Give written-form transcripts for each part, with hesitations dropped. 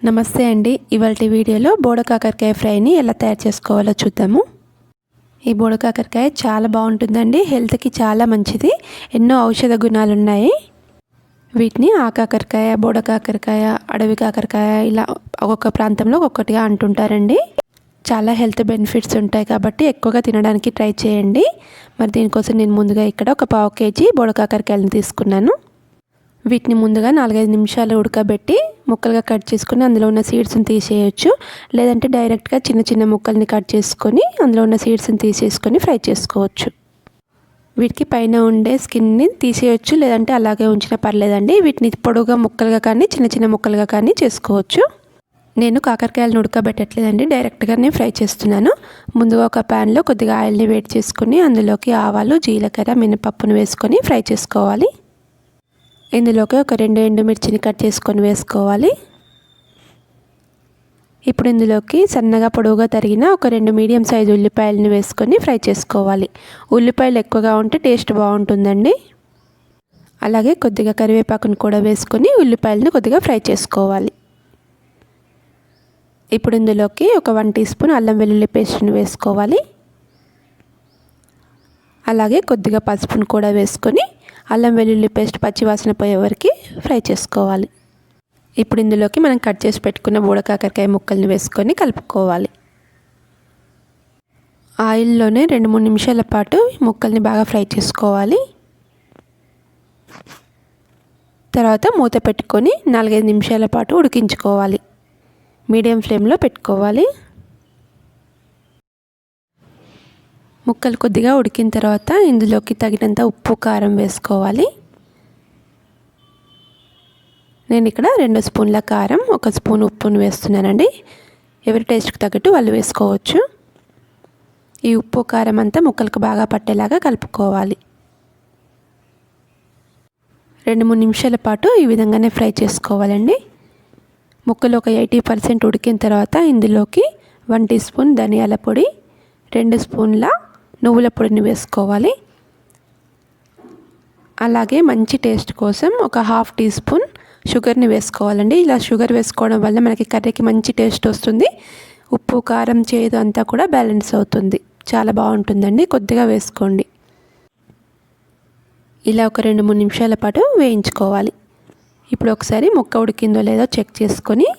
నమస్తే అండి. ఇవాల్టి వీడియోలో బోడ కాకరకాయ ఫ్రైని ఎలా తయారు చేసుకోవాలో చూద్దాము. ఈ బోడ కాకరకాయ చాలా బాగుంటుందండి. హెల్త్కి చాలా మంచిది. ఎన్నో ఔషధ గుణాలు ఉన్నాయి. వీటిని ఆకాకరకాయ, బోడ కాకరకాయ, అడవి కాకరకాయ ఇలా ఒక్కొక్క ప్రాంతంలో ఒక్కొక్కటిగా అంటుంటారండి. చాలా హెల్త్ బెనిఫిట్స్ ఉంటాయి కాబట్టి ఎక్కువగా తినడానికి ట్రై చేయండి. మరి దీనికోసం నేను ముందుగా ఇక్కడ ఒక 1/2 kg బోడ కాకరకాయలను తీసుకున్నాను. వీటిని ముందుగా 4-5 నిమిషాలు ఉడకబెట్టి ముక్కలుగా కట్ చేసుకొని అందులో ఉన్న సీడ్స్ని తీసేయచ్చు. లేదంటే డైరెక్ట్గా చిన్న చిన్న ముక్కల్ని కట్ చేసుకొని అందులో ఉన్న సీడ్స్ని తీసేసుకొని ఫ్రై చేసుకోవచ్చు. వీటికి పైన ఉండే స్కిన్ని తీసేయచ్చు, లేదంటే అలాగే ఉంచినా పర్లేదండి. వీటిని పొడుగా ముక్కలుగా కానీ చిన్న చిన్న ముక్కలుగా కానీ చేసుకోవచ్చు. నేను కాకరకాయలను ఉడకబెట్టట్లేదండి, డైరెక్ట్గానే ఫ్రై చేస్తున్నాను. ముందుగా ఒక ప్యాన్లో కొద్దిగా ఆయిల్ని వేడి చేసుకొని అందులోకి ఆవాలు, జీలకర్ర, మినపప్పును వేసుకొని ఫ్రై చేసుకోవాలి. ఇందులోకి ఒక 2 ఎండుమిర్చిని కట్ చేసుకొని వేసుకోవాలి. ఇప్పుడు ఇందులోకి సన్నగా పొడవుగా తరిగిన ఒక 2 మీడియం సైజు ఉల్లిపాయలని వేసుకొని ఫ్రై చేసుకోవాలి. ఉల్లిపాయలు ఎక్కువగా ఉంటే టేస్ట్ బాగుంటుందండి. అలాగే కొద్దిగా కరివేపాకును కూడా వేసుకొని ఉల్లిపాయలను కొద్దిగా ఫ్రై చేసుకోవాలి. ఇప్పుడు ఇందులోకి ఒక 1 టీ స్పూన్ అల్లం వెల్లుల్లి పేస్ట్ని వేసుకోవాలి. అలాగే కొద్దిగా పసుపును కూడా వేసుకొని అల్లం వెల్లుల్లి పేస్ట్ పచ్చివాసన పోయే వరకు ఫ్రై చేసుకోవాలి. ఇప్పుడు ఇందులోకి మనం కట్ చేసి పెట్టుకున్న బోడ కాకరకాయ ముక్కల్ని వేసుకొని కలుపుకోవాలి. ఆయిల్లోనే 2-3 నిమిషాల పాటు ముక్కల్ని బాగా ఫ్రై చేసుకోవాలి. తర్వాత మూత పెట్టుకొని 4-5 నిమిషాల పాటు ఉడికించుకోవాలి. మీడియం ఫ్లేమ్లో పెట్టుకోవాలి. ముక్కలు కొద్దిగా ఉడికిన తర్వాత ఇందులోకి తగినంత ఉప్పు, కారం వేసుకోవాలి. నేను ఇక్కడ 2 స్పూన్ల కారం, 1 స్పూన్ ఉప్పును వేస్తున్నానండి. ఎవరి టేస్ట్కి తగ్గట్టు వాళ్ళు వేసుకోవచ్చు. ఈ ఉప్పు, కారం అంతా ముక్కలకు బాగా పట్టేలాగా కలుపుకోవాలి. 2-3 నిమిషాల పాటు ఈ విధంగానే ఫ్రై చేసుకోవాలండి. ముక్కలు ఒక 80% ఉడికిన తర్వాత ఇందులోకి 1 టీ స్పూన్ ధనియాల పొడి, 2 స్పూన్ల నువ్వుల పొడిని వేసుకోవాలి. అలాగే మంచి టేస్ట్ కోసం ఒక 1/2 టీ స్పూన్ షుగర్ని వేసుకోవాలండి. ఇలా షుగర్ వేసుకోవడం వల్ల మనకి కర్రీకి మంచి టేస్ట్ వస్తుంది. ఉప్పు, కారం, చేదు అంతా కూడా బ్యాలెన్స్ అవుతుంది. చాలా బాగుంటుందండి. కొద్దిగా వేసుకోండి. ఇలా ఒక 2-3 నిమిషాల పాటు వేయించుకోవాలి. ఇప్పుడు ఒకసారి ముక్క ఉడికిందో లేదో చెక్ చేసుకొని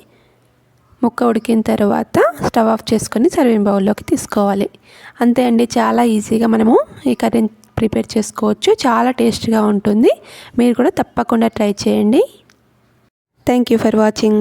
ముక్క ఉడికిన తర్వాత స్టవ్ ఆఫ్ చేసుకొని సర్వింగ్ బౌల్లోకి తీసుకోవాలి. అంతే అండి, చాలా ఈజీగా మనము ఈ కర్రీని ప్రిపేర్ చేసుకోవచ్చు. చాలా టేస్ట్గా ఉంటుంది. మీరు కూడా తప్పకుండా ట్రై చేయండి. Thank you for watching.